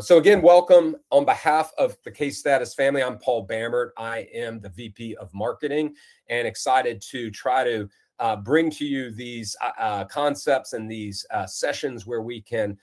So again, welcome on behalf of the CaseStatus family. I'm Paul Bamert. I am the VP of Marketing and excited to try to bring to you these concepts and these sessions where we can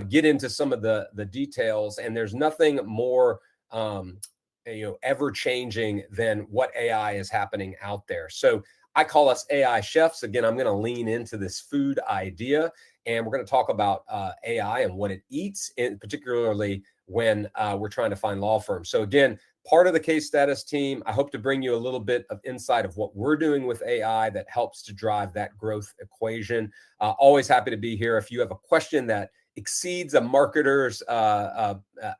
get into some of the details. And there's nothing more ever changing than what AI is happening out there. So I call us AI chefs. Again, I'm going to lean into this food idea. And we're going to talk about AI and what it eats, particularly when we're trying to find law firms. So again, part of the CaseStatus team, I hope to bring you a little bit of insight of what we're doing with AI that helps to drive that growth equation. Always happy to be here. If you have a question that exceeds a marketer's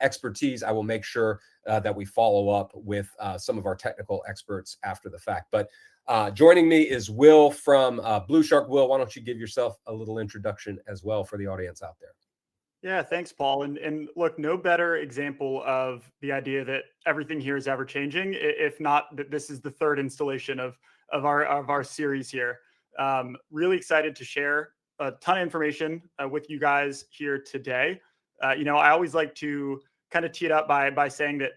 expertise, I will make sure that we follow up with some of our technical experts after the fact. But joining me is Will from Blushark. Will, why don't you give yourself a little introduction as well for the audience out there? Yeah, thanks, Paul. And look, no better example of the idea that everything here is ever changing, if not that this is the third installation of our series here. Really excited to share a ton of information with you guys here today. I always like to kind of tee it up by saying that,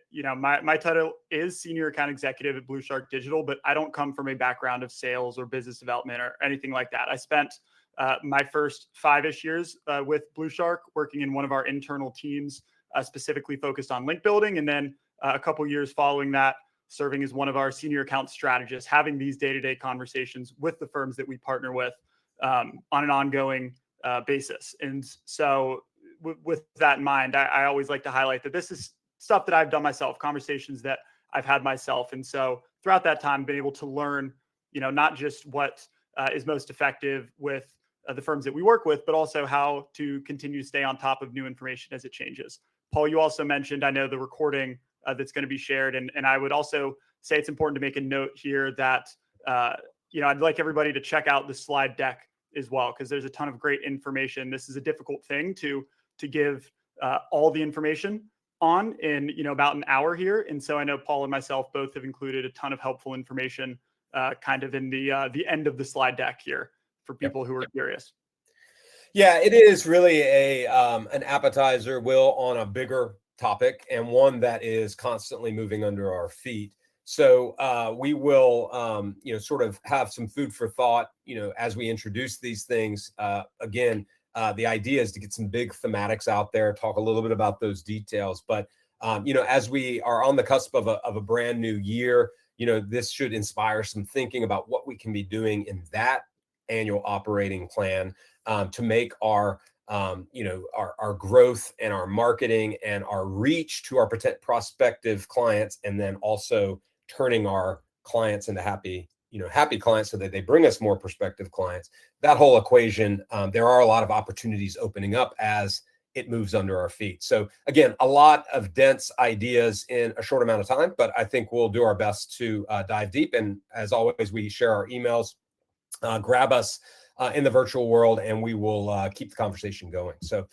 my title is Senior Account Executive at Blushark Digital, but I don't come from a background of sales or business development or anything like that. I spent my first 5-ish years with Blushark working in one of our internal teams, specifically focused on link building. And then a couple years following that, serving as one of our senior account strategists, having these day-to-day conversations with the firms that we partner with on an ongoing basis. And so with that in mind, I always like to highlight that this is stuff that I've done myself, conversations that I've had myself. And so throughout that time, been able to learn, not just what is most effective with the firms that we work with, but also how to continue to stay on top of new information as it changes. Paul, you also mentioned, I know, the recording that's going to be shared. And I would also say it's important to make a note here that, I'd like everybody to check out the slide deck as well, because there's a ton of great information. This is a difficult thing to give all the information on in, about an hour here. And so I know Paul and myself both have included a ton of helpful information kind of in the end of the slide deck here for people who are curious. Yeah, it is really an appetizer, Will, on a bigger topic and one that is constantly moving under our feet. So we will, sort of have some food for thought, as we introduce these things. Again, the idea is to get some big thematics out there, talk a little bit about those details. But, as we are on the cusp of a brand new year, this should inspire some thinking about what we can be doing in that annual operating plan to make our growth and our marketing and our reach to our prospective clients, and then also turning our clients into happy clients so that they bring us more prospective clients. That whole equation, there are a lot of opportunities opening up as it moves under our feet. So again, a lot of dense ideas in a short amount of time, but I think we'll do our best to dive deep. And as always, we share our emails. Grab us in the virtual world, and we will keep the conversation going. So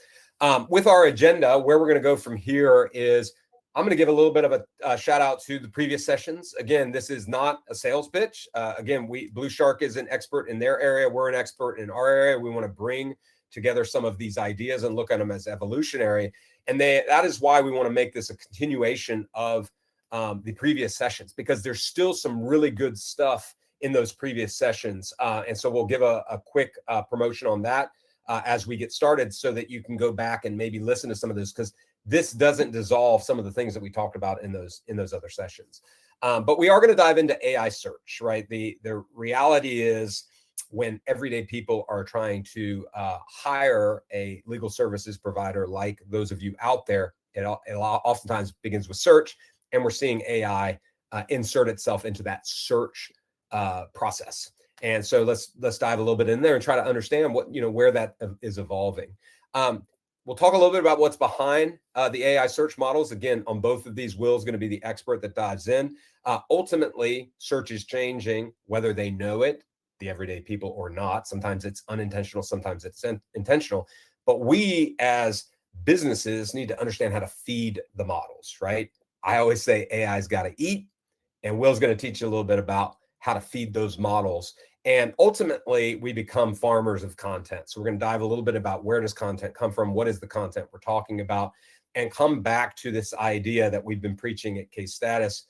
with our agenda, where we're going to go from here is I'm going to give a little bit of a shout out to the previous sessions. Again, this is not a sales pitch. Again, Blushark is an expert in their area. We're an expert in our area. We want to bring together some of these ideas and look at them as evolutionary. And that is why we want to make this a continuation of the previous sessions, because there's still some really good stuff in those previous sessions. And so we'll give a quick promotion on that as we get started, so that you can go back and maybe listen to some of this, because this doesn't dissolve some of the things that we talked about in those other sessions. But we are going to dive into AI search, right? The reality is, when everyday people are trying to hire a legal services provider like those of you out there, it oftentimes begins with search, and we're seeing AI insert itself into that search process. And so let's dive a little bit in there and try to understand where that is evolving. We'll talk a little bit about what's behind the AI search models. Again, on both of these, Will's going to be the expert that dives in. Ultimately, search is changing, whether they know it, the everyday people, or not. Sometimes it's unintentional, sometimes it's intentional. But we as businesses need to understand how to feed the models, right? I always say AI's got to eat, and Will's going to teach you a little bit about how to feed those models. And ultimately, we become farmers of content. So we're going to dive a little bit about where does content come from? What is the content we're talking about? and come back to this idea that we've been preaching at CaseStatus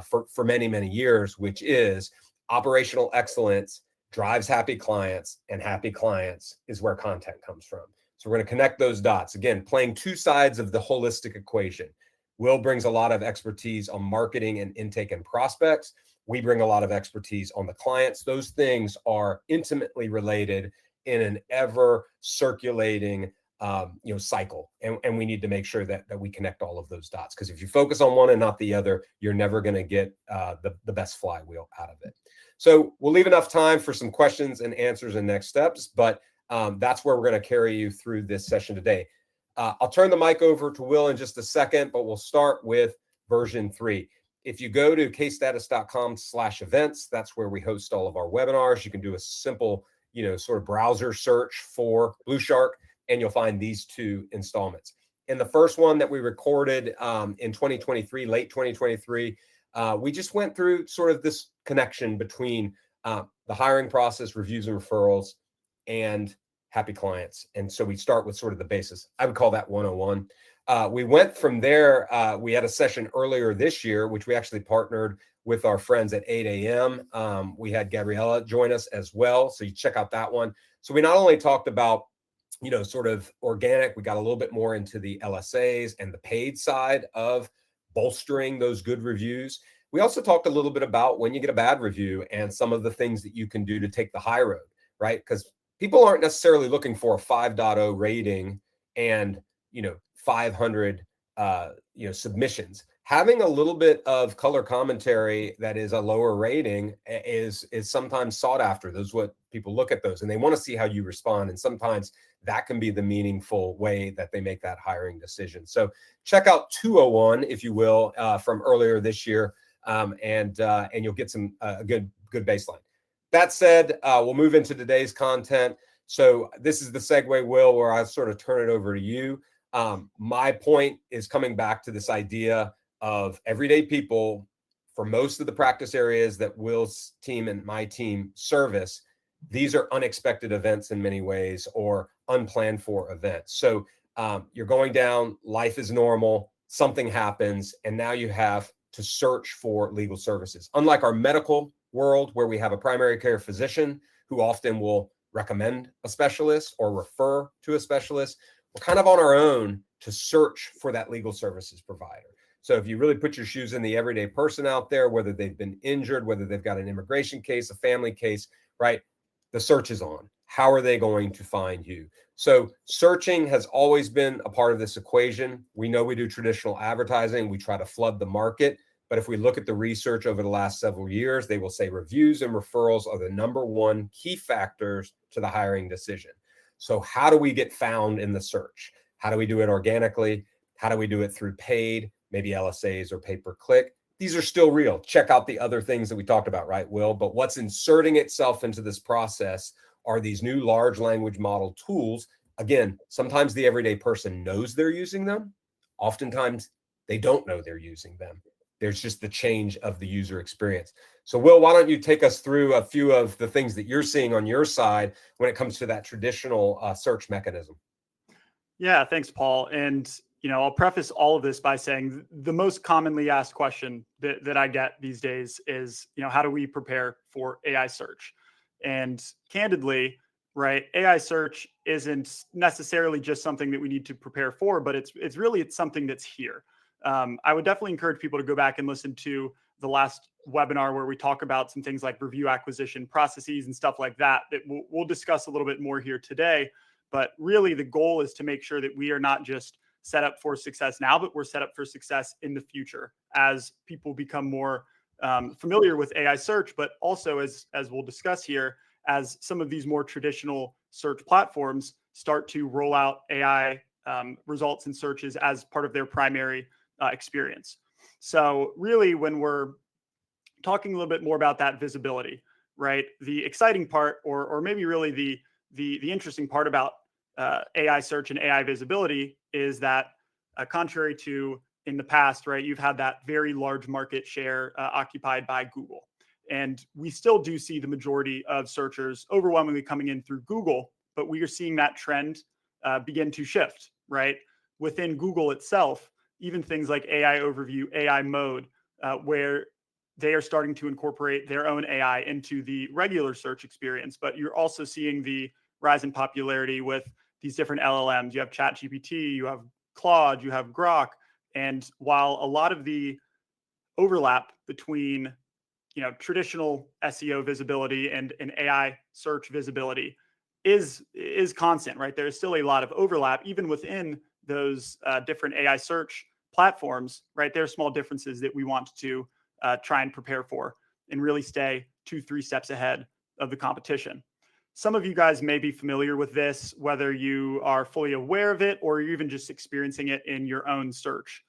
for many, many years, which is operational excellence drives happy clients, and happy clients is where content comes from. So we're going to connect those dots. Again, playing two sides of the holistic equation. Will brings a lot of expertise on marketing and intake and prospects. We bring a lot of expertise on the clients. Those things are intimately related in an ever circulating cycle. And we need to make sure that we connect all of those dots, because if you focus on one and not the other, you're never going to get the best flywheel out of it. So we'll leave enough time for some questions and answers and next steps, but that's where we're going to carry you through this session today. I'll turn the mic over to Will in just a second, but we'll start with version 3. If you go to casestatus.com/events, that's where we host all of our webinars. You can do a simple, sort of browser search for Blushark, and you'll find these 2 installments. In the first one that we recorded in 2023, late 2023, we just went through sort of this connection between the hiring process, reviews and referrals, and happy clients. And so we start with sort of the basis. I would call that 101. We went from there. We had a session earlier this year, which we actually partnered with our friends at 8 a.m. We had Gabriella join us as well. So you check out that one. So we not only talked about, sort of organic, we got a little bit more into the LSAs and the paid side of bolstering those good reviews. We also talked a little bit about when you get a bad review and some of the things that you can do to take the high road, right? Because people aren't necessarily looking for a 5.0 rating and, 500, submissions. Having a little bit of color commentary that is a lower rating is sometimes sought after. Those what people look at those, and they want to see how you respond. And sometimes that can be the meaningful way that they make that hiring decision. So check out 201, if you will, from earlier this year, and you'll get some good baseline. That said, we'll move into today's content. So this is the segue, Will, where I sort of turn it over to you. My point is coming back to this idea of everyday people. For most of the practice areas that Will's team and my team service, these are unexpected events in many ways, or unplanned for events. So you're going down, life is normal, something happens, and now you have to search for legal services. Unlike our medical world, where we have a primary care physician who often will recommend a specialist or refer to a specialist, we're kind of on our own to search for that legal services provider. So if you really put your shoes in the everyday person out there, whether they've been injured, whether they've got an immigration case, a family case, right? The search is on. How are they going to find you? So searching has always been a part of this equation. We know we do traditional advertising. We try to flood the market. But if we look at the research over the last several years, they will say reviews and referrals are the #1 key factors to the hiring decision. So how do we get found in the search? How do we do it organically? How do we do it through paid, maybe LSAs or pay-per-click? These are still real. Check out the other things that we talked about, right, Will? But what's inserting itself into this process are these new large language model tools. Again, sometimes the everyday person knows they're using them. Oftentimes, they don't know they're using them. There's just the change of the user experience. So Will, why don't you take us through a few of the things that you're seeing on your side when it comes to that traditional search mechanism? Yeah, thanks, Paul. And, I'll preface all of this by saying the most commonly asked question that I get these days is, how do we prepare for AI search? And candidly, right, AI search isn't necessarily just something that we need to prepare for, but it's something that's here. I would definitely encourage people to go back and listen to the last webinar where we talk about some things like review acquisition processes and stuff like that we'll discuss a little bit more here today. But really, the goal is to make sure that we are not just set up for success now, but we're set up for success in the future as people become more familiar with AI search, but also as we'll discuss here, as some of these more traditional search platforms start to roll out AI results and searches as part of their primary experience. So really, when we're talking a little bit more about that visibility, right? The exciting part, or maybe really the interesting part about AI search and AI visibility is that contrary to in the past, right, you've had that very large market share occupied by Google. And we still do see the majority of searchers overwhelmingly coming in through Google, but we are seeing that trend begin to shift, right? within Google itself, even things like AI overview, AI mode, where they are starting to incorporate their own AI into the regular search experience. But you're also seeing the rise in popularity with these different LLMs. You have ChatGPT, you have Claude, you have Grok. And while a lot of the overlap between traditional SEO visibility and AI search visibility is constant, right? There's still a lot of overlap even within those different AI search platforms, right? There are small differences that we want to try and prepare for and really stay 2-3 steps ahead of the competition. Some of you guys may be familiar with this, whether you are fully aware of it or you're even just experiencing it in your own search.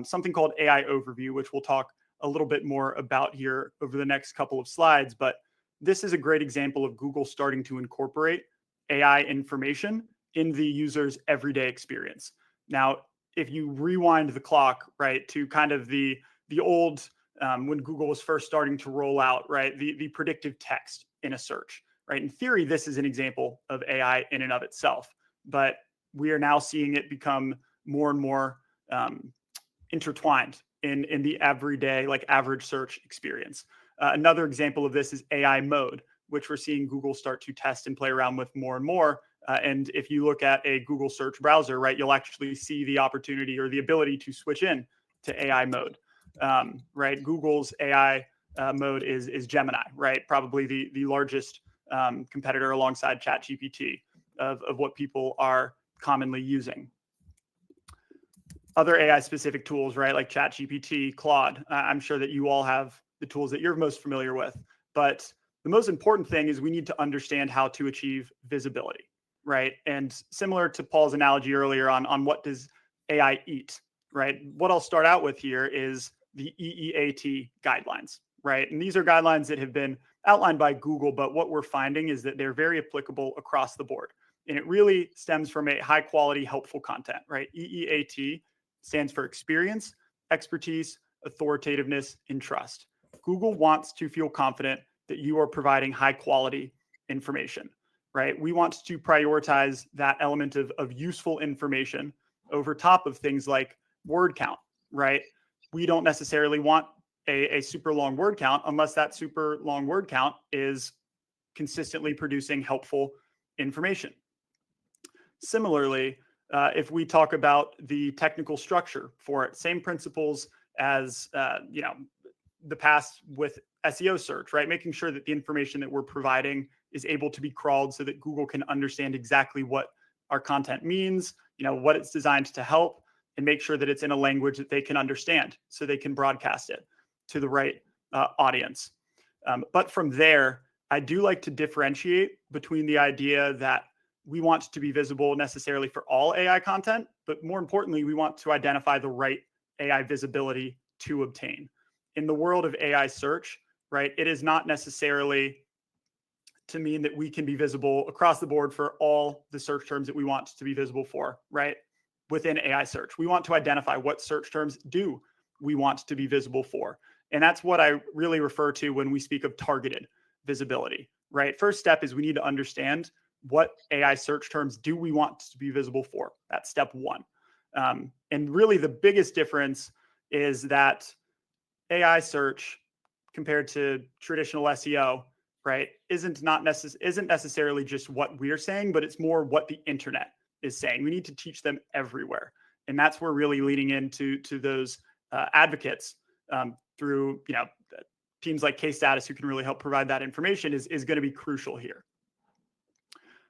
Something called AI overview, which we'll talk a little bit more about here over the next couple of slides. But this is a great example of Google starting to incorporate AI information in the user's everyday experience. Now, if you rewind the clock, right, to kind of the old, when Google was first starting to roll out, right, the predictive text in a search, right? In theory, this is an example of AI in and of itself, but we are now seeing it become more and more intertwined in the everyday, like average search experience. Another example of this is AI mode, which we're seeing Google start to test and play around with more and more. And if you look at a Google search browser, right, you'll actually see the opportunity or the ability to switch in to AI mode, right? Google's AI mode is Gemini, right? Probably the largest competitor alongside ChatGPT of what people are commonly using. Other AI specific tools, right? Like ChatGPT, Claude. I'm sure that you all have the tools that you're most familiar with, but the most important thing is we need to understand how to achieve visibility, right? And similar to Paul's analogy earlier on what does AI eat, right? What I'll start out with here is the EEAT guidelines, right? And these are guidelines that have been outlined by Google, but what we're finding is that they're very applicable across the board. And it really stems from a high quality, helpful content, right? EEAT stands for experience, expertise, authoritativeness, and trust. Google wants to feel confident that you are providing high quality information, right? We want to prioritize that element of useful information over top of things like word count, right? We don't necessarily want a super long word count unless that super long word count is consistently producing helpful information. Similarly, if we talk about the technical structure for it, same principles as the past with SEO search, right? Making sure that the information that we're providing is able to be crawled so that Google can understand exactly what our content means, what it's designed to help, and make sure that it's in a language that they can understand so they can broadcast it to the right audience. But from there, I do like to differentiate between the idea that we want to be visible necessarily for all AI content, but more importantly, we want to identify the right AI visibility to obtain. In the world of AI search, right, it is not necessarily to mean that we can be visible across the board for all the search terms that we want to be visible for, right? Within AI search, we want to identify what search terms do we want to be visible for. And that's what I really refer to when we speak of targeted visibility, right? First step is we need to understand what AI search terms do we want to be visible for. That's step one. And really the biggest difference is that AI search compared to traditional SEO, right, isn't necessarily just what we're saying, but it's more what the internet is saying. We need to teach them everywhere. And that's where really leaning into those advocates through teams like CaseStatus who can really help provide that information is going to be crucial here.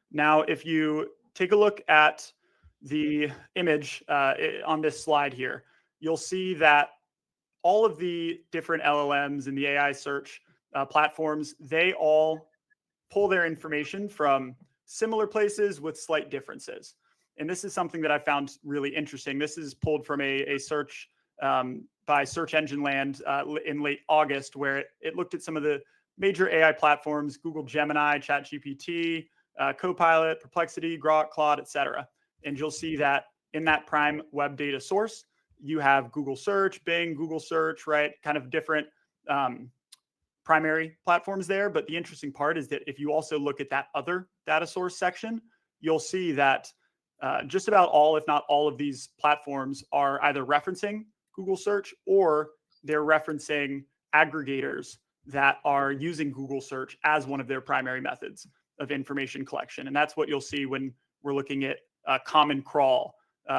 Now, if you take a look at the image on this slide here, you'll see that all of the different LLMs and the AI search platforms, they all pull their information from similar places with slight differences. And this is something that I found really interesting. This is pulled from a search by Search Engine Land in late August, where it looked at some of the major AI platforms, Google Gemini, ChatGPT, Copilot, Perplexity, Grok, Claude, etc. And you'll see that in that prime web data source, you have Google Search, Bing, Google Search, right? Kind of different primary platforms there. But the interesting part is that if you also look at that other data source section, you'll see that just about all, if not all of these platforms are either referencing Google search or they're referencing aggregators that are using Google search as one of their primary methods of information collection. And that's what you'll see when we're looking at Common Crawl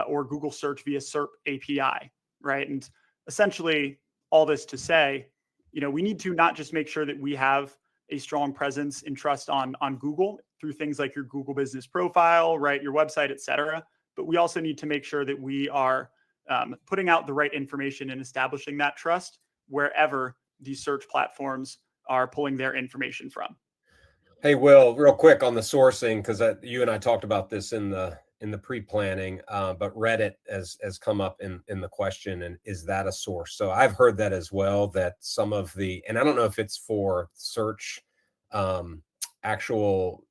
or Google search via SERP API, right? And essentially all this to say, we need to not just make sure that we have a strong presence and trust on Google through things like your Google business profile, right, your website, et cetera. But we also need to make sure that we are putting out the right information and establishing that trust wherever these search platforms are pulling their information from. Hey, Will, real quick on the sourcing, because you and I talked about this in the pre-planning, but Reddit has come up in the question, and is that a source? So I've heard that as well, that some of the, and I don't know if it's for search, actual,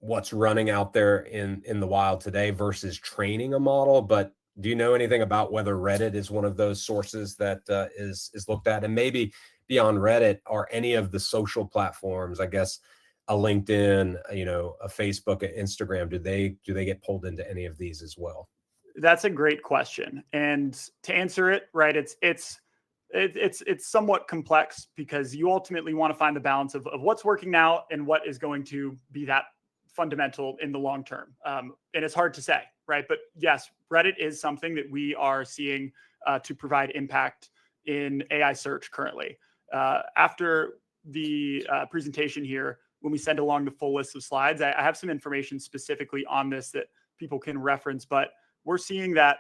what's running out there in the wild today versus training a model. But do you know anything about whether Reddit is one of those sources that is looked at? And maybe beyond Reddit, are any of the social platforms, I guess, a LinkedIn, a Facebook, an Instagram, do they get pulled into any of these as well? That's a great question. And to answer it, right, it's somewhat complex because you ultimately want to find the balance of what's working now and what is going to be that fundamental in the long term. And it's hard to say, right? But yes, Reddit is something that we are seeing to provide impact in AI search currently. After the presentation here, when we send along the full list of slides, I have some information specifically on this that people can reference, but we're seeing that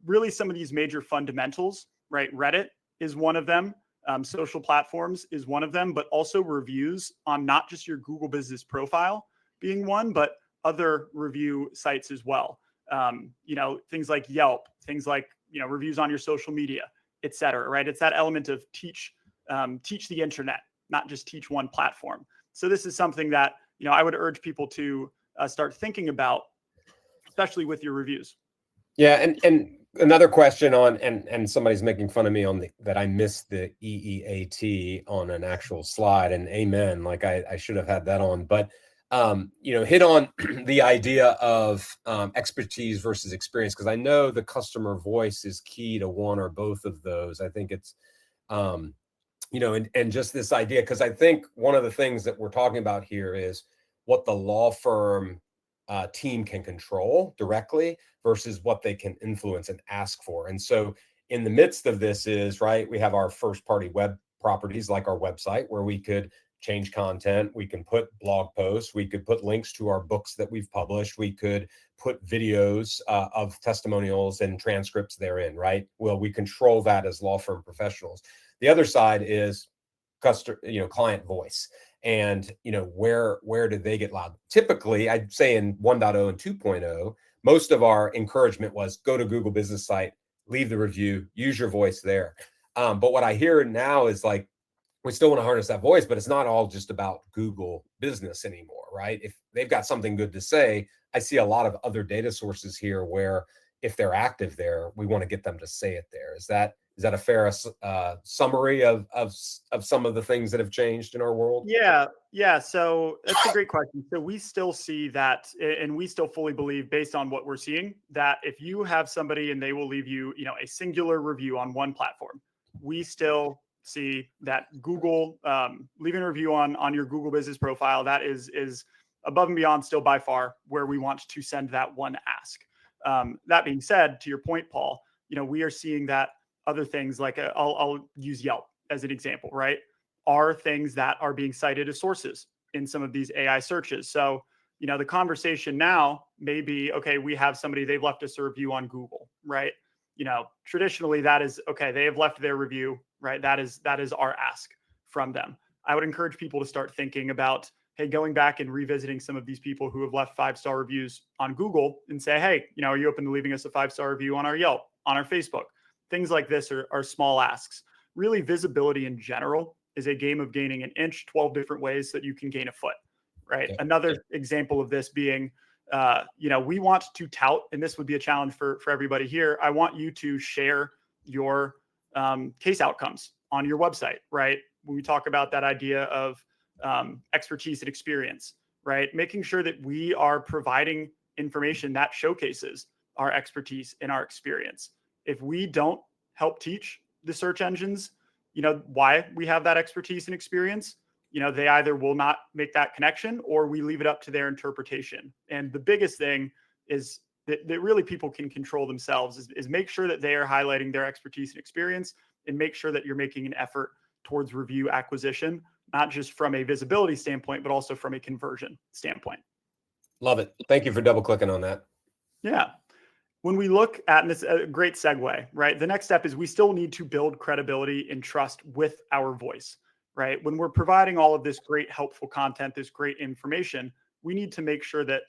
really some of these major fundamentals, right? Reddit is one of them. Social platforms is one of them, but also reviews on not just your Google business profile being one, but other review sites as well. Things like Yelp, things like, reviews on your social media, et cetera, right? It's that element of teach the internet, not just teach one platform. So this is something that, I would urge people to start thinking about, especially with your reviews. Yeah. And another question on, and somebody's making fun of me on that I missed the EEAT on an actual slide, and amen. Like I should have had that on, but hit on the idea of expertise versus experience, because I know the customer voice is key to one or both of those. I think it's, and just this idea, because I think one of the things that we're talking about here is what the law firm team can control directly versus what they can influence and ask for. And so in the midst of this is, right, we have our first party web properties like our website, where we could change content, we can put blog posts, we could put links to our books that we've published, we could put videos of testimonials and transcripts therein, right? Well, we control that as law firm professionals. The other side is client voice. And, where do they get loud? Typically, I'd say in 1.0 and 2.0, most of our encouragement was go to Google business site, leave the review, use your voice there. But what I hear now is like, we still want to harness that voice, but it's not all just about Google business anymore, right? If they've got something good to say, I see a lot of other data sources here where if they're active there, we want to get them to say it there. Is that a fair summary of some of the things that have changed in our world? Yeah. So that's a great question. So we still see that, and we still fully believe, based on what we're seeing, that if you have somebody and they will leave you, a singular review on one platform, we still see that Google leaving a review on your Google business profile, that is above and beyond still by far where we want to send that one ask. That being said, to your point, Paul, we are seeing that other things like I'll use Yelp as an example, right? Are things that are being cited as sources in some of these AI searches. So, the conversation now may be, okay, we have somebody, they've left us a review on Google, right? Traditionally that is, okay, they have left their review, right? That is our ask from them. I would encourage people to start thinking about, hey, going back and revisiting some of these people who have left 5-star reviews on Google and say, hey, are you open to leaving us a 5-star review on our Yelp, on our Facebook? Things like this are small asks. Really, visibility in general is a game of gaining an inch, 12 different ways that you can gain a foot, right? Yeah. Another example of this being, we want to tout, and this would be a challenge for everybody here. I want you to share your case outcomes on your website, right? When we talk about that idea of expertise and experience, right? Making sure that we are providing information that showcases our expertise and our experience. If we don't help teach the search engines, why we have that expertise and experience, they either will not make that connection or we leave it up to their interpretation. And the biggest thing is that really people can control themselves is make sure that they are highlighting their expertise and experience, and make sure that you're making an effort towards review acquisition, not just from a visibility standpoint, but also from a conversion standpoint. Love it. Thank you for double clicking on that. Yeah. When we look at, and this is a great segue, right? The next step is we still need to build credibility and trust with our voice, right? When we're providing all of this great, helpful content, this great information, we need to make sure that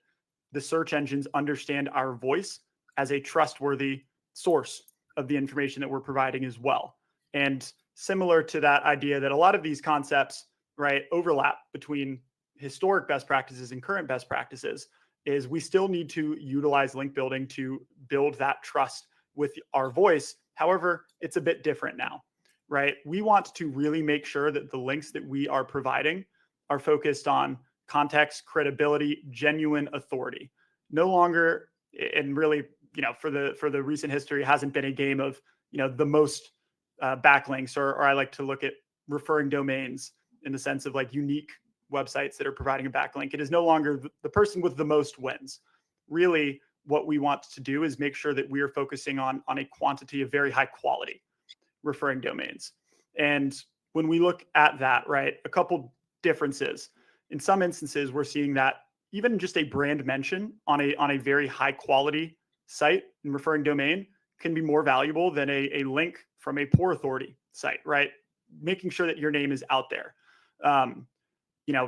the search engines understand our voice as a trustworthy source of the information that we're providing as well. And similar to that idea that a lot of these concepts, right, overlap between historic best practices and current best practices, is we still need to utilize link building to build that trust with our voice. However, it's a bit different now, right? We want to really make sure that the links that we are providing are focused on context, credibility, genuine authority. No longer, and really, for the recent history, it hasn't been a game of, the most backlinks, or I like to look at referring domains in the sense of like unique websites that are providing a backlink. It is no longer the person with the most wins. Really, what we want to do is make sure that we are focusing on a quantity of very high quality referring domains. And when we look at that, right, a couple differences. In some instances, we're seeing that even just a brand mention on a very high quality site and referring domain can be more valuable than a link from a poor authority site, right? Making sure that your name is out there.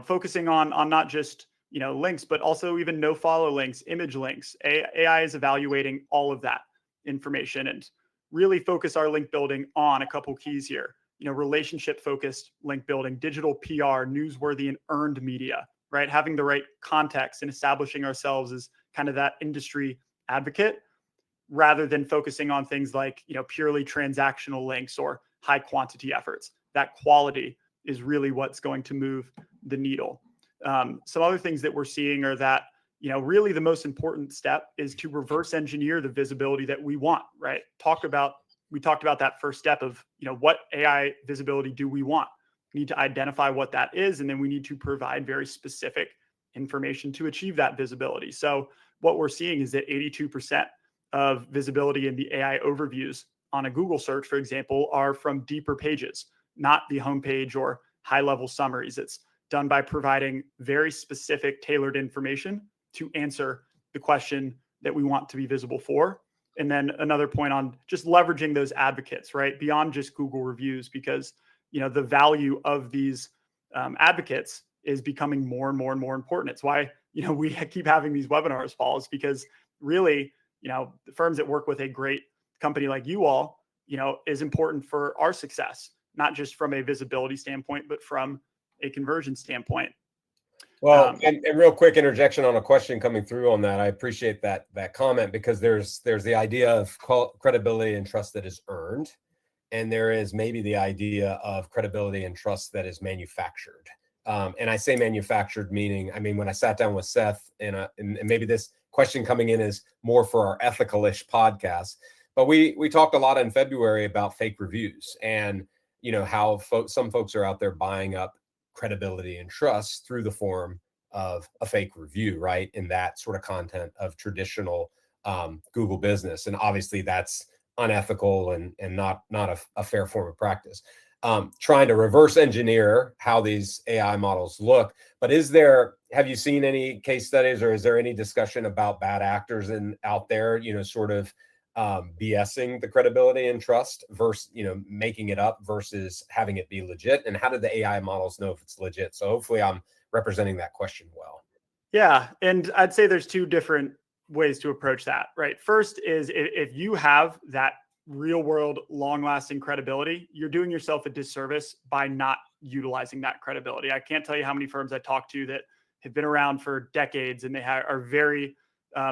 Focusing on not just, links, but also even no follow links, image links. AI is evaluating all of that information, and really focus our link building on a couple keys here. Relationship focused link building, digital PR, newsworthy and earned media, right? Having the right context and establishing ourselves as kind of that industry advocate, rather than focusing on things like, purely transactional links or high quantity efforts. That quality is really what's going to move the needle. Some other things that we're seeing are that, really the most important step is to reverse engineer the visibility that we want, right? We talked about that first step of, what AI visibility do we want? We need to identify what that is, and then we need to provide very specific information to achieve that visibility. So what we're seeing is that 82% of visibility in the AI overviews on a Google search, for example, are from deeper pages, not the homepage or high-level summaries. It's done by providing very specific, tailored information to answer the question that we want to be visible for. And then another point on just leveraging those advocates, right? Beyond just Google reviews, because, the value of these advocates is becoming more and more and more important. It's why, we keep having these webinars, Paul, is because really, the firms that work with a great company like you all, is important for our success, not just from a visibility standpoint, but from a conversion standpoint. Well, and real quick interjection on a question coming through on that. I appreciate that comment, because there's the idea of credibility and trust that is earned, and there is maybe the idea of credibility and trust that is manufactured. And I say manufactured meaning, when I sat down with Seth, and maybe this question coming in is more for our ethical-ish podcast, but we talked a lot in February about fake reviews and how some folks are out there buying up credibility and trust through the form of a fake review, right? In that sort of content of traditional Google business. And obviously that's unethical and not a fair form of practice. Trying to reverse engineer how these AI models look. But have you seen any case studies, or is there any discussion about bad actors out there, sort of BSing the credibility and trust versus, making it up versus having it be legit? And how do the AI models know if it's legit? So hopefully I'm representing that question well. Yeah. And I'd say there's two different ways to approach that, right? First is if you have that real world, long lasting credibility, you're doing yourself a disservice by not utilizing that credibility. I can't tell you how many firms I talk to that have been around for decades and they are very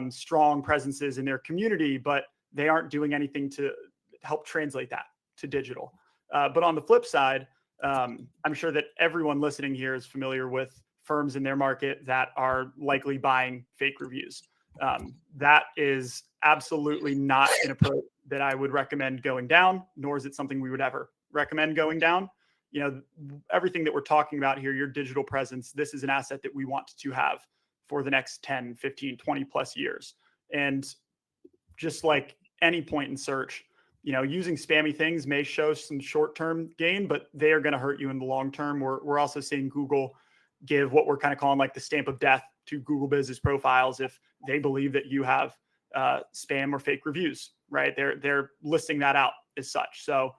strong presences in their community, but they aren't doing anything to help translate that to digital. But on the flip side, I'm sure that everyone listening here is familiar with firms in their market that are likely buying fake reviews. That is absolutely not an approach that I would recommend going down, nor is it something we would ever recommend going down. Everything that we're talking about here, your digital presence, this is an asset that we want to have for the next 10, 15, 20 plus years. And just like any point in search, using spammy things may show some short-term gain, but they are going to hurt you in the long term. We're also seeing Google give what we're kind of calling like the stamp of death to Google business profiles if they believe that you have spam or fake reviews, right? They're listing that out as such. So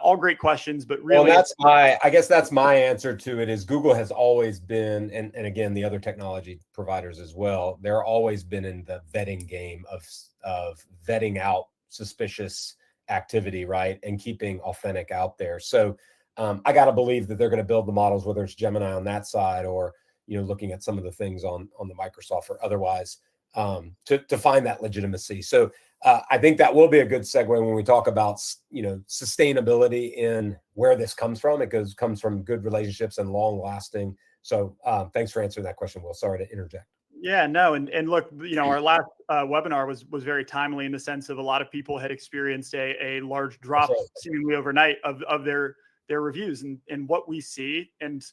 all great questions, but really, I guess that's my answer to it is Google has always been, and again, the other technology providers as well, they're always been in the vetting game of vetting out suspicious activity, right? And keeping authentic out there. So I got to believe that they're going to build the models, whether it's Gemini on that side or, looking at some of the things on the Microsoft or otherwise to find that legitimacy. So I think that will be a good segue when we talk about, sustainability in where this comes from. It comes from good relationships and long lasting. So thanks for answering that question, Will. Sorry to interject. Yeah, no. And look, our last webinar was very timely in the sense of a lot of people had experienced a large drop seemingly overnight of their reviews and what we see. And,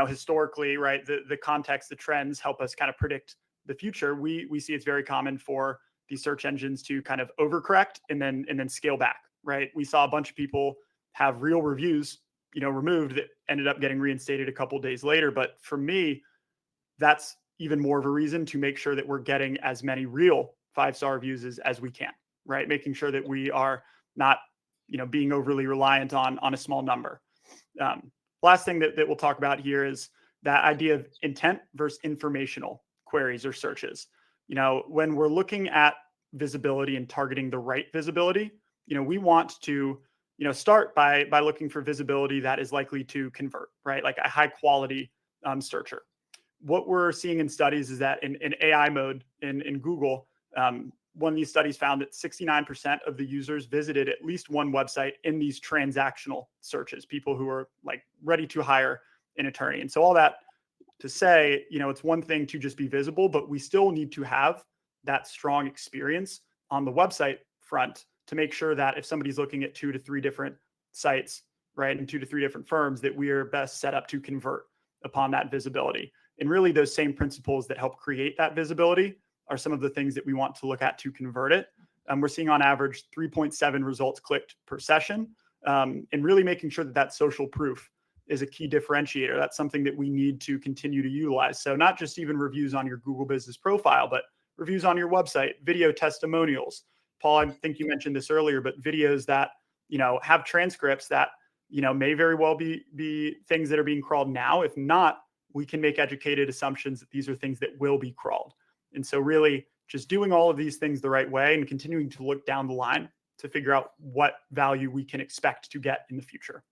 historically, right, the context, the trends help us kind of predict the future. We see it's very common for these search engines to kind of overcorrect and then scale back, right? We saw a bunch of people have real reviews, removed that ended up getting reinstated a couple of days later. But for me, that's even more of a reason to make sure that we're getting as many real 5-star reviews as we can, right? Making sure that we are not, being overly reliant on a small number. Last thing that we'll talk about here is that idea of intent versus informational queries or searches. When we're looking at visibility and targeting the right visibility, we want to, start by looking for visibility that is likely to convert, right? Like a high quality searcher. What we're seeing in studies is that in AI mode in Google, one of these studies found that 69% of the users visited at least one website in these transactional searches, people who are like ready to hire an attorney. And so all that to say, it's one thing to just be visible, but we still need to have that strong experience on the website front to make sure that if somebody's looking at 2 to 3 different sites, right, and 2 to 3 different firms, that we are best set up to convert upon that visibility. And really those same principles that help create that visibility are some of the things that we want to look at to convert it. We're seeing on average 3.7 results clicked per session, and really making sure that social proof is a key differentiator. That's something that we need to continue to utilize. So not just even reviews on your Google business profile, but reviews on your website, video testimonials. Paul, I think you mentioned this earlier, but videos that, have transcripts that, may very well be things that are being crawled now. If not, we can make educated assumptions that these are things that will be crawled. And so really just doing all of these things the right way and continuing to look down the line to figure out what value we can expect to get in the future.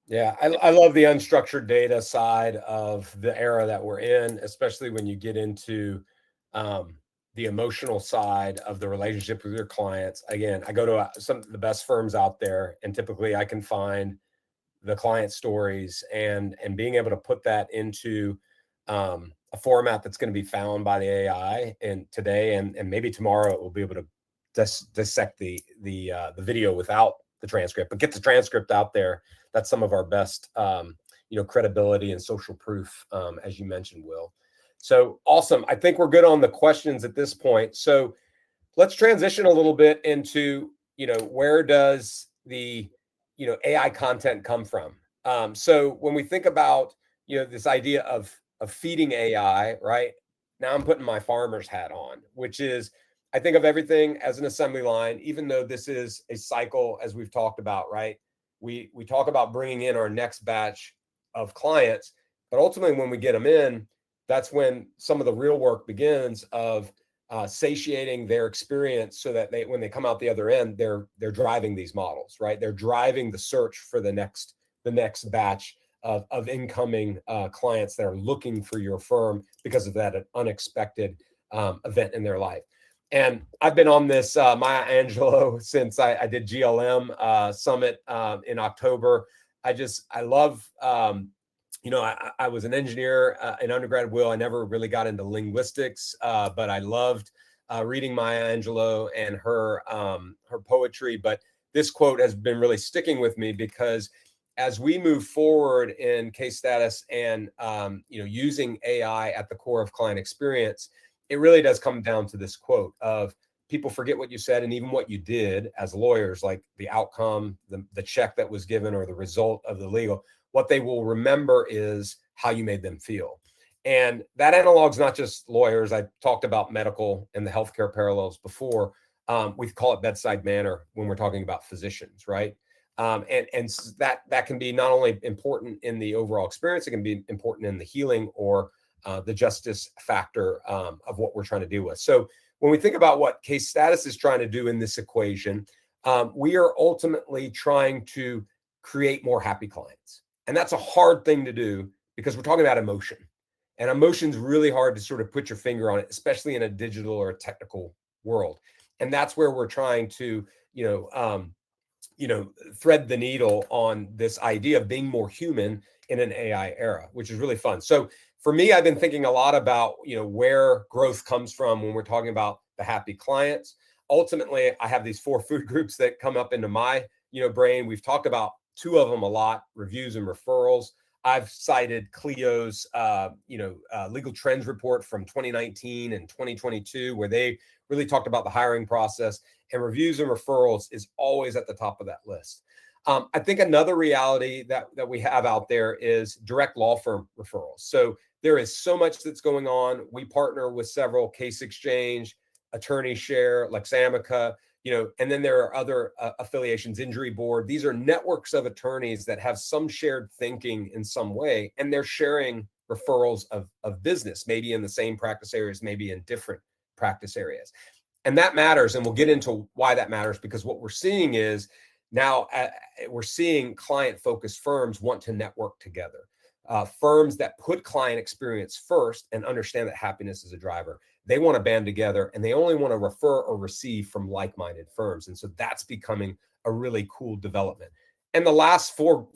Yeah, I love the unstructured data side of the era that we're in, especially when you get into the emotional side of the relationship with your clients. Again, I go to some of the best firms out there, and typically I can find the client stories and being able to put that into a format that's going to be found by the AI and today and maybe tomorrow it will be able to dissect the video without the transcript, but get the transcript out there. That's some of our best credibility and social proof, as you mentioned, Will. So awesome. I think we're good on the questions at this point. So let's transition a little bit into where does the AI content come from? So when we think about this idea of feeding AI, right? Now I'm putting my farmer's hat on, which is I think of everything as an assembly line, even though this is a cycle, as we've talked about, right? We talk about bringing in our next batch of clients, but ultimately when we get them in, that's when some of the real work begins of satiating their experience so that when they come out the other end, they're driving these models, right? They're driving the search for the next batch of incoming clients that are looking for your firm because of that unexpected event in their life. And I've been on this Maya Angelou since I did GLM Summit in October. I love I was an engineer in undergrad. I never really got into linguistics, but I loved reading Maya Angelou and her poetry. But this quote has been really sticking with me because as we move forward in case status and using AI at the core of client experience, it really does come down to this quote of people forget what you said and even what you did as lawyers, like the outcome, the check that was given or the result of the legal. What they will remember is how you made them feel. And that analog's not just lawyers. I talked about medical and the healthcare parallels before. We call it bedside manner when we're talking about physicians, right? And that can be not only important in the overall experience, it can be important in the healing or the justice factor of what we're trying to deal with. So when we think about what case status is trying to do in this equation, we are ultimately trying to create more happy clients. And that's a hard thing to do because we're talking about emotion. And emotion's really hard to sort of put your finger on it, especially in a digital or a technical world. And that's where we're trying to, thread the needle on this idea of being more human in an AI era, which is really fun. So for me, I've been thinking a lot about, where growth comes from when we're talking about the happy clients. Ultimately, I have these 4 food groups that come up into my, brain. We've talked about 2 of them a lot: reviews and referrals. I've cited Clio's, legal trends report from 2019 and 2022, where they really talked about the hiring process, and reviews and referrals is always at the top of that list. I think another reality that we have out there is direct law firm referrals. So there is so much that's going on. We partner with several: Case Exchange, Attorney Share, Lexamica, and then there are other affiliations, Injury Board. These are networks of attorneys that have some shared thinking in some way, and they're sharing referrals of business, maybe in the same practice areas, maybe in different practice areas. And that matters, and we'll get into why that matters, because what we're seeing is now we're seeing client-focused firms want to network together. Firms that put client experience first and understand that happiness is a driver, they want to band together, and they only want to refer or receive from like-minded firms. And so that's becoming a really cool development. And the last 4,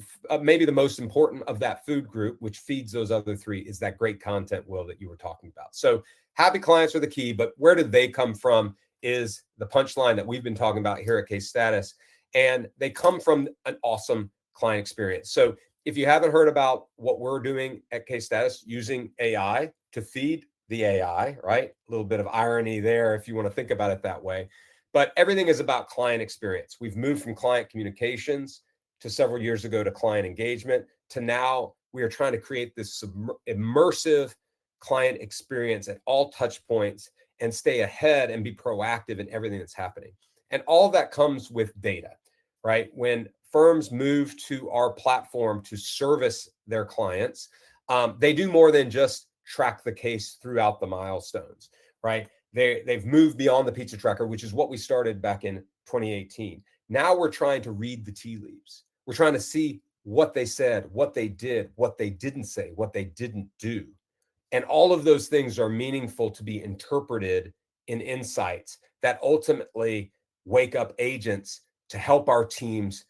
maybe the most important of that food group, which feeds those other 3, is that great content, Will, that you were talking about. So happy clients are the key, but where did they come from is the punchline that we've been talking about here at Case Status. And they come from an awesome client experience. So if you haven't heard about what we're doing at Case Status using AI to feed the AI, right? A little bit of irony there if you want to think about it that way. But everything is about client experience. We've moved from client communications to several years ago to client engagement to now we are trying to create this immersive client experience at all touch points and stay ahead and be proactive in everything that's happening. And all of that comes with data, right? When firms move to our platform to service their clients, they do more than just track the case throughout the milestones, right? They've moved beyond the pizza tracker, which is what we started back in 2018. Now we're trying to read the tea leaves. We're trying to see what they said, what they did, what they didn't say, what they didn't do. And all of those things are meaningful to be interpreted in insights that ultimately wake up agents to help our teams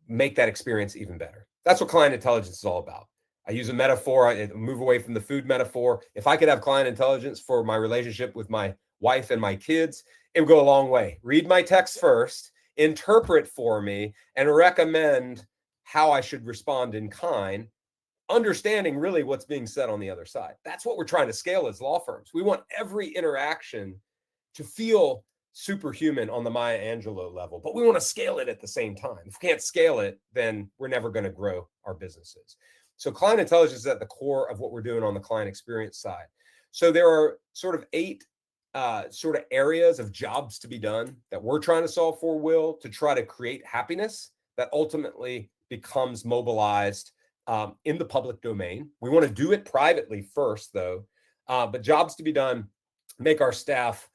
make that experience even better. That's what client intelligence is all about. I use a metaphor, I move away from the food metaphor. If I could have client intelligence for my relationship with my wife and my kids, it would go a long way. Read my text first, interpret for me, and recommend how I should respond in kind, understanding really what's being said on the other side. That's what we're trying to scale as law firms. We want every interaction to feel superhuman on the Maya Angelou level, but we want to scale it at the same time. If we can't scale it, then we're never going to grow our businesses. So client intelligence is at the core of what we're doing on the client experience side. So there are sort of 8 sort of areas of jobs to be done that we're trying to solve for, Will, to try to create happiness that ultimately becomes mobilized in the public domain. We want to do it privately first, though, but jobs to be done: make our staff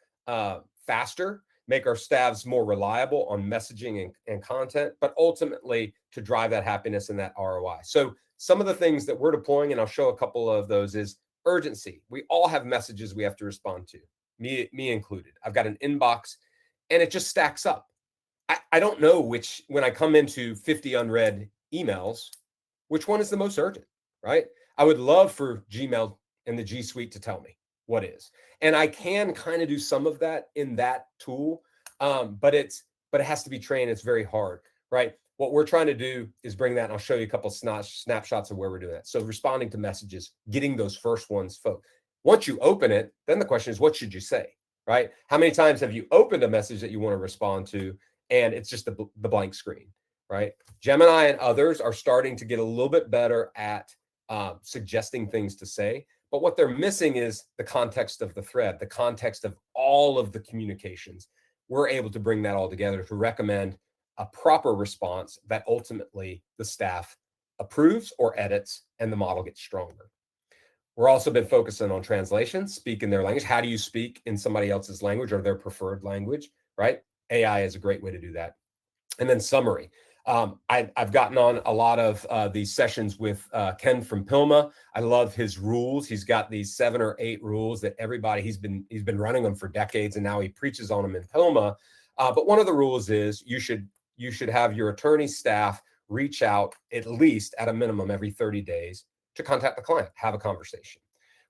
faster, make our staffs more reliable on messaging and content, but ultimately to drive that happiness and that ROI. So some of the things that we're deploying, and I'll show a couple of those, is urgency. We all have messages we have to respond to, me included. I've got an inbox and it just stacks up. I don't know when I come into 50 unread emails, which one is the most urgent. right? I would love for Gmail and the G Suite to tell me what is. And I can kind of do some of that in that tool, but it has to be trained. It's very hard, right? What we're trying to do is bring that, and I'll show you a couple of snapshots of where we're doing that. So responding to messages, getting those first ones, folks. Once you open it, then the question is, what should you say, right? How many times have you opened a message that you want to respond to, and it's just the blank screen, right? Gemini and others are starting to get a little bit better at suggesting things to say, but what they're missing is the context of the thread, the context of all of the communications. We're able to bring that all together to recommend a proper response that ultimately the staff approves or edits, and the model gets stronger. We're also been focusing on translation, speak in their language. How do you speak in somebody else's language or their preferred language, right? AI is a great way to do that. And then summary. I've gotten on a lot of these sessions with Ken from Pilma. I love his rules. He's got these 7 or 8 rules that everybody, he's been running them for decades, and now he preaches on them in Pilma. But one of the rules is you should have your attorney staff reach out at least at a minimum every 30 days to contact the client, have a conversation.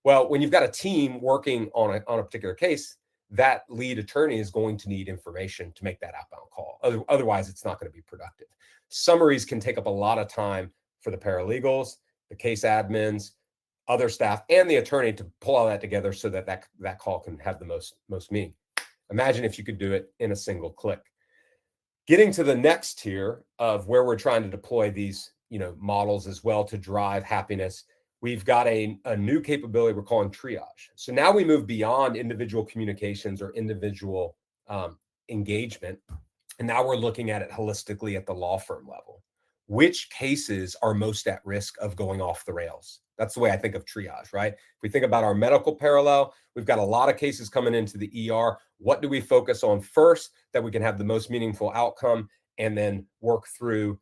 Well, when you've got a team working on a particular case, that lead attorney is going to need information to make that outbound call. Otherwise, it's not going to be productive. Summaries can take up a lot of time for the paralegals, the case admins, other staff, and the attorney to pull all that together so that that call can have the most meaning. Imagine if you could do it in a single click. Getting to the next tier of where we're trying to deploy these models as well to drive happiness, we've got a new capability we're calling triage. So now we move beyond individual communications or individual engagement, and now we're looking at it holistically at the law firm level. Which cases are most at risk of going off the rails? That's the way I think of triage, right? If we think about our medical parallel, we've got a lot of cases coming into the ER. What do we focus on first that we can have the most meaningful outcome, and then work through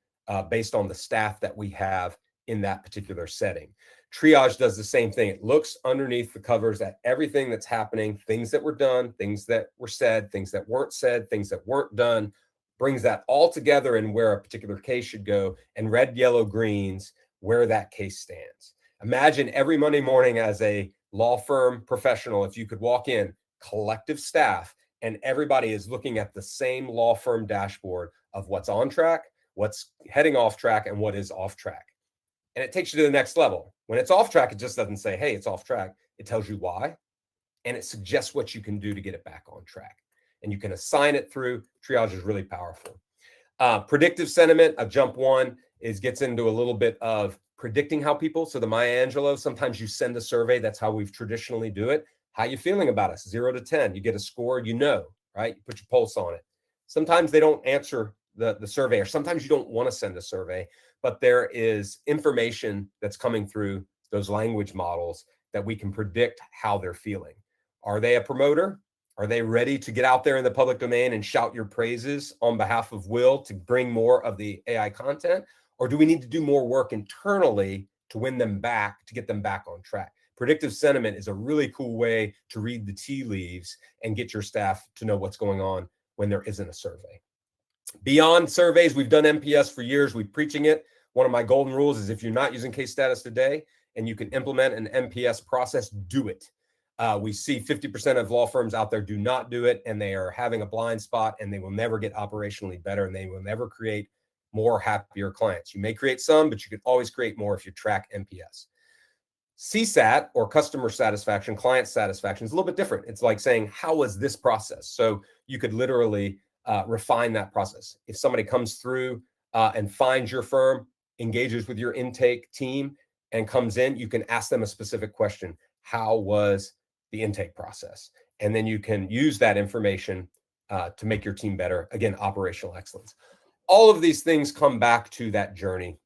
based on the staff that we have in that particular setting? Triage does the same thing. It looks underneath the covers at everything that's happening, things that were done, things that were said, things that weren't said, things that weren't done, brings that all together in where a particular case should go, and red, yellow, greens, where that case stands. Imagine every Monday morning as a law firm professional, if you could walk in, collective staff, and everybody is looking at the same law firm dashboard of what's on track, what's heading off track, and what is off track. And it takes you to the next level. When it's off track, it just doesn't say, hey, it's off track. It tells you why, and it suggests what you can do to get it back on track. And you can assign it through. Triage is really powerful. Predictive sentiment, a jump one, gets into a little bit of predicting how people, so the Maya Angelou, sometimes you send a survey. That's how we've traditionally do it. How you feeling about us? 0 to 10. You get a score, right? You put your pulse on it. Sometimes they don't answer the survey, or sometimes you don't want to send a survey, but there is information that's coming through those language models that we can predict how they're feeling. Are they a promoter? Are they ready to get out there in the public domain and shout your praises on behalf of Will to bring more of the AI content? Or do we need to do more work internally to win them back, to get them back on track? Predictive sentiment is a really cool way to read the tea leaves and get your staff to know what's going on when there isn't a survey. Beyond surveys, we've done NPS for years. We're preaching it. One of my golden rules is if you're not using CaseStatus today and you can implement an NPS process, do it. We see 50% of law firms out there do not do it, and they are having a blind spot, and they will never get operationally better, and they will never create more happier clients. You may create some, but you could always create more if you track NPS. CSAT, or customer satisfaction, client satisfaction, is a little bit different. It's like saying, how was this process? So you could literally refine that process. If somebody comes through and finds your firm, engages with your intake team, and comes in, you can ask them a specific question. How was the intake process? And then you can use that information to make your team better. Again, operational excellence. All of these things come back to that journey,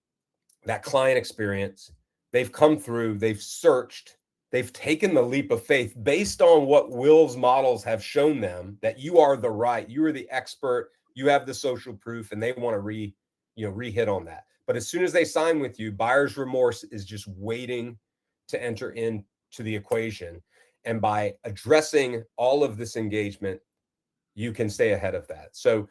that client experience. They've come through, they've searched, they've taken the leap of faith based on what Will's models have shown them, that you are you are the expert, you have the social proof, and they want to re-hit on that. But as soon as they sign with you, buyer's remorse is just waiting to enter into the equation. And by addressing all of this engagement, you can stay ahead of that. So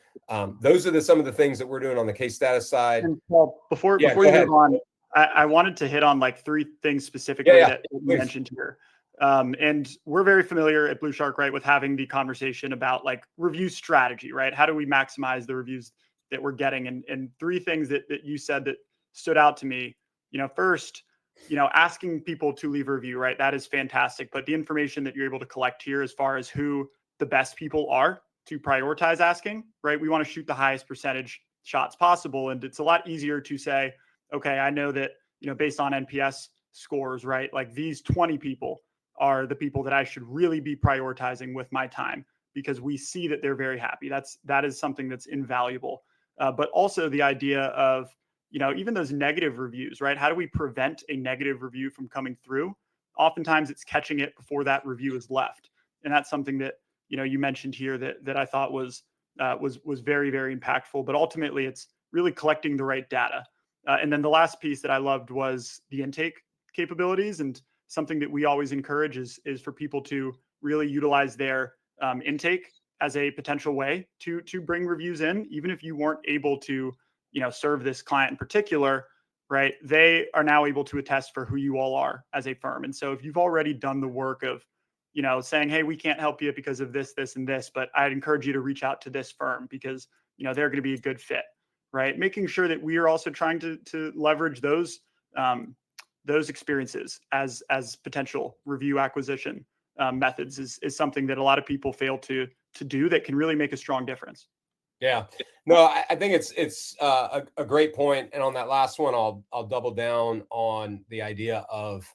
those are some of the things that we're doing on the CaseStatus side. And Paul, before Yeah, you move on, I wanted to hit on like three things specifically that you Please. mentioned here. And we're very familiar at Blushark, right, with having the conversation about like review strategy, right? How do we maximize the reviews that we're getting? And three things that you said that stood out to me. First, asking people to leave a review, right? That is fantastic. But the information that you're able to collect here as far as who the best people are to prioritize asking, right? We want to shoot the highest percentage shots possible. And it's a lot easier to say, okay, I know that, based on NPS scores, right? Like these 20 people are the people that I should really be prioritizing with my time because we see that they're very happy. That is something that's invaluable. But also the idea of, even those negative reviews, right? How do we prevent a negative review from coming through? Oftentimes it's catching it before that review is left. And that's something that, you mentioned here that I thought was very, very impactful, but ultimately it's really collecting the right data. And then the last piece that I loved was the intake capabilities, and something that we always encourage is for people to really utilize their intake as a potential way to bring reviews in, even if you weren't able to, serve this client in particular, right? They are now able to attest for who you all are as a firm. And so if you've already done the work of, saying, hey, we can't help you because of this, this, and this, but I'd encourage you to reach out to this firm because, they're going to be a good fit, right? Making sure that we are also trying to leverage those experiences as potential review acquisition methods is something that a lot of people fail to do that can really make a strong difference. Yeah, no, I think it's a great point. And on that last one, I'll double down on the idea of,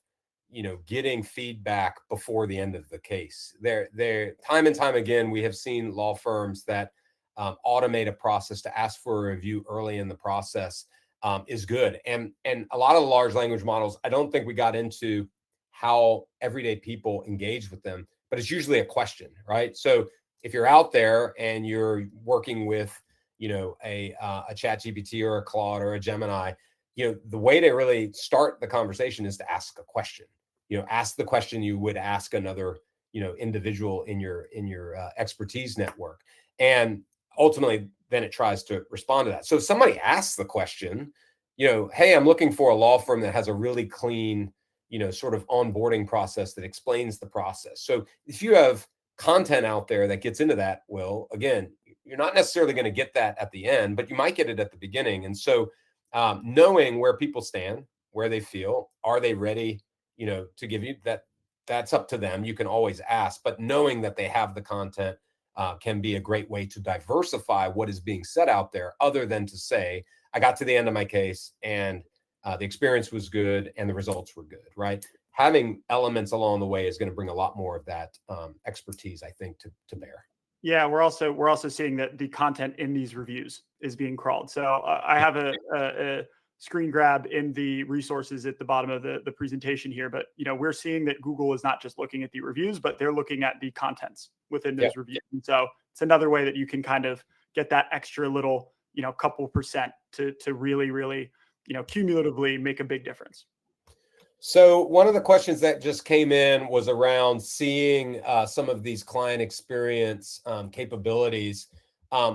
getting feedback before the end of the case. There, time and time again, we have seen law firms that automate a process to ask for a review early in the process is good. And a lot of the large language models, I don't think we got into how everyday people engage with them, but it's usually a question, right? So if you're out there and you're working with, a ChatGPT or a Claude or a Gemini, the way to really start the conversation is to ask a question. Ask the question you would ask another, individual in your expertise network, and ultimately then it tries to respond to that. So if somebody asks the question, hey, I'm looking for a law firm that has a really clean, sort of onboarding process that explains the process. So if you have content out there that gets into that, well, again, you're not necessarily going to get that at the end, but you might get it at the beginning. And so knowing where people stand, where they feel, are they ready, to give you that, that's up to them. You can always ask, but knowing that they have the content can be a great way to diversify what is being said out there, other than to say, I got to the end of my case and the experience was good and the results were good, right? Having elements along the way is going to bring a lot more of that expertise, I think, to bear. Yeah, we're also seeing that the content in these reviews is being crawled. So I have a screen grab in the resources at the bottom of the presentation here, but we're seeing that Google is not just looking at the reviews, but they're looking at the contents within those reviews. And so it's another way that you can kind of get that extra little, couple percent to really, really, cumulatively make a big difference. So one of the questions that just came in was around seeing some of these client experience capabilities.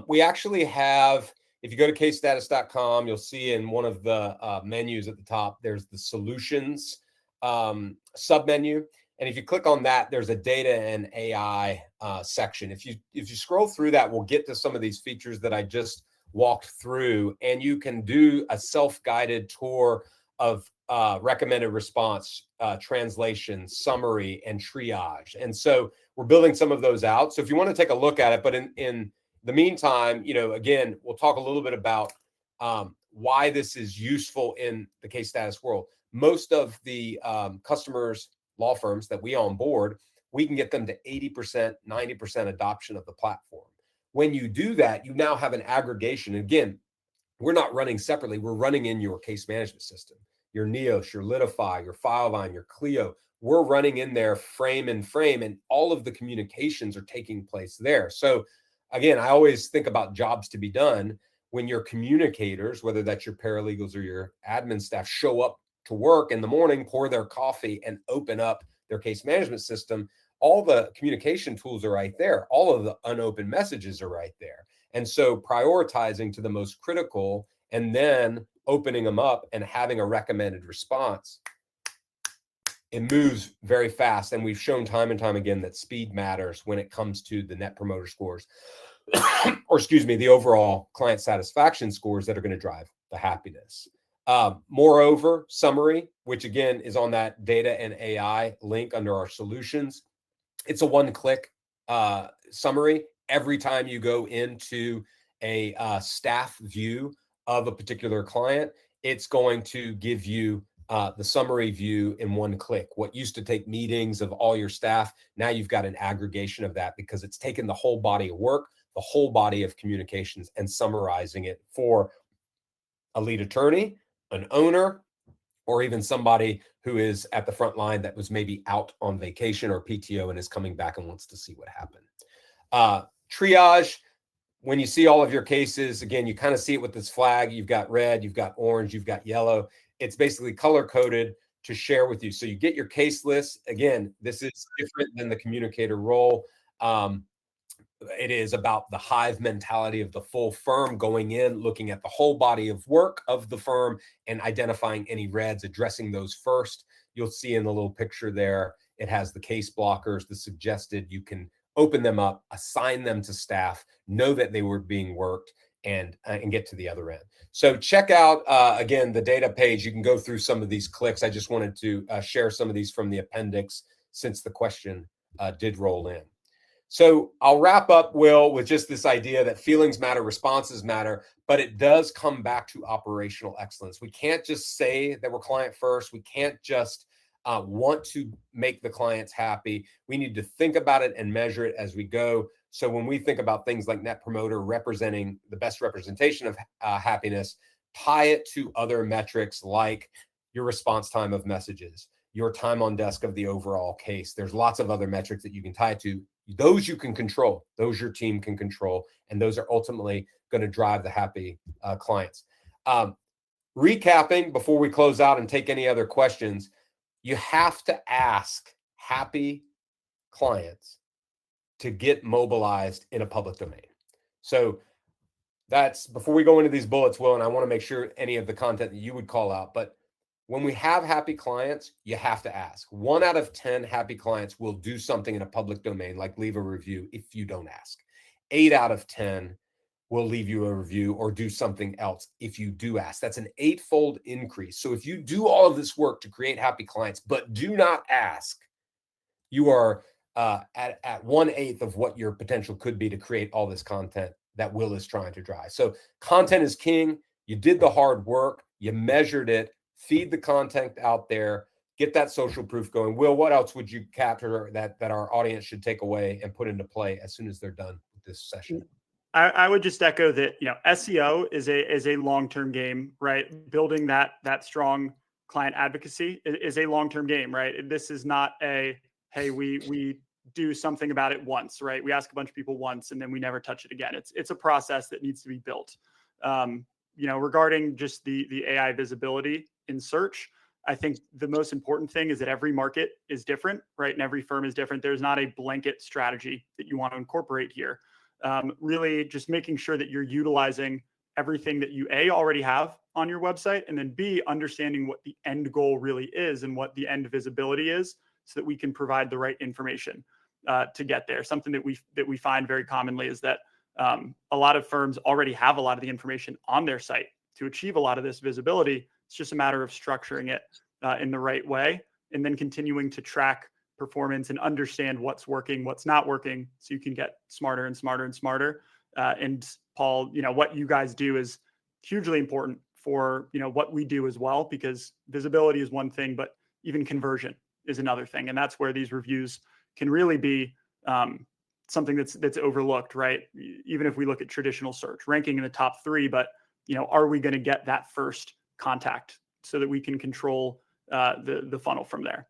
We actually have, if you go to CaseStatus.com, you'll see in one of the menus at the top, there's the solutions submenu. And if you click on that, there's a data and AI section. If you scroll through that, we'll get to some of these features that I just walked through, and you can do a self-guided tour of recommended response, translation, summary, and triage. And so we're building some of those out. So if you want to take a look at it, but in the meantime, again, we'll talk a little bit about why this is useful in the case status world. Most of the customers, law firms that we onboard, we can get them to 80%, 90% adoption of the platform. When you do that, you now have an aggregation. Again, we're not running separately. We're running in your case management system, your Neos, your Litify, your Filevine, your Clio. We're running in there frame and frame, and all of the communications are taking place there. So again, I always think about jobs to be done. When your communicators, whether that's your paralegals or your admin staff, show up to work in the morning, pour their coffee, and open up their case management system, all the communication tools are right there. All of the unopened messages are right there. And so prioritizing to the most critical and then opening them up and having a recommended response, it moves very fast. And we've shown time and time again that speed matters when it comes to the net promoter scores, or excuse me, the overall client satisfaction scores that are going to drive the happiness. Moreover, summary, which again is on that data and AI link under our solutions. It's a one-click summary. Every time you go into a staff view of a particular client, it's going to give you the summary view in one click. What used to take meetings of all your staff, now you've got an aggregation of that because it's taken the whole body of work, the whole body of communications, and summarizing it for a lead attorney, an owner, or even somebody who is at the front line that was maybe out on vacation or PTO and is coming back and wants to see what happened. Triage, when you see all of your cases, again, you kind of see it with this flag. You've got red, you've got orange, you've got yellow. It's basically color coded to share with you. So you get your case list. Again, this is different than the communicator role. It is about the hive mentality of the full firm going in, looking at the whole body of work of the firm and identifying any reds, addressing those first. You'll see in the little picture there, it has the case blockers, the suggested. You can open them up, assign them to staff, know that they were being worked, and get to the other end. So check out, again, the data page. You can go through some of these clicks. I just wanted to share some of these from the appendix since the question did roll in. So I'll wrap up, Will, with just this idea that feelings matter, responses matter, but it does come back to operational excellence. We can't just say that we're client first. We can't just want to make the clients happy. We need to think about it and measure it as we go. So when we think about things like Net Promoter representing the best representation of happiness, tie it to other metrics like your response time of messages, your time on desk of the overall case. There's lots of other metrics that you can tie it to. Those you can control, those your team can control, and those are ultimately going to drive the happy clients. Recapping before we close out and take any other questions, you have to ask happy clients to get mobilized in a public domain. So that's before we go into these bullets, Will, and I want to make sure any of the content that you would call out, but when we have happy clients, you have to ask. 1 out of 10 happy clients will do something in a public domain, like leave a review, if you don't ask. 8 out of 10 will leave you a review or do something else if you do ask. That's an 8-fold increase. So if you do all of this work to create happy clients, but do not ask, you are at 1/8 of what your potential could be to create all this content that Will is trying to drive. So content is king. You did the hard work. You measured it. Feed the content out there, get that social proof going. Will, what else would you capture that our audience should take away and put into play as soon as they're done with this session? I would just echo that, SEO is a long-term game, right? Building that strong client advocacy is a long-term game, right? This is not hey, we do something about it once, right? We ask a bunch of people once and then we never touch it again. It's a process that needs to be built. Regarding just the AI visibility in search, I think the most important thing is that every market is different, right? And every firm is different. There's not a blanket strategy that you want to incorporate here. Really just making sure that you're utilizing everything that you already have on your website, and then B, understanding what the end goal really is and what the end visibility is, so that we can provide the right information to get there. Something that we find very commonly is that a lot of firms already have a lot of the information on their site to achieve a lot of this visibility. It's just a matter of structuring it in the right way, and then continuing to track performance and understand what's working, what's not working, so you can get smarter and smarter and smarter. And Paul, what you guys do is hugely important for, what we do as well, because visibility is one thing, but even conversion is another thing. And that's where these reviews can really be something that's overlooked, right? Even if we look at traditional search, ranking in the top 3, but are we going to get that first contact so that we can control the funnel from there?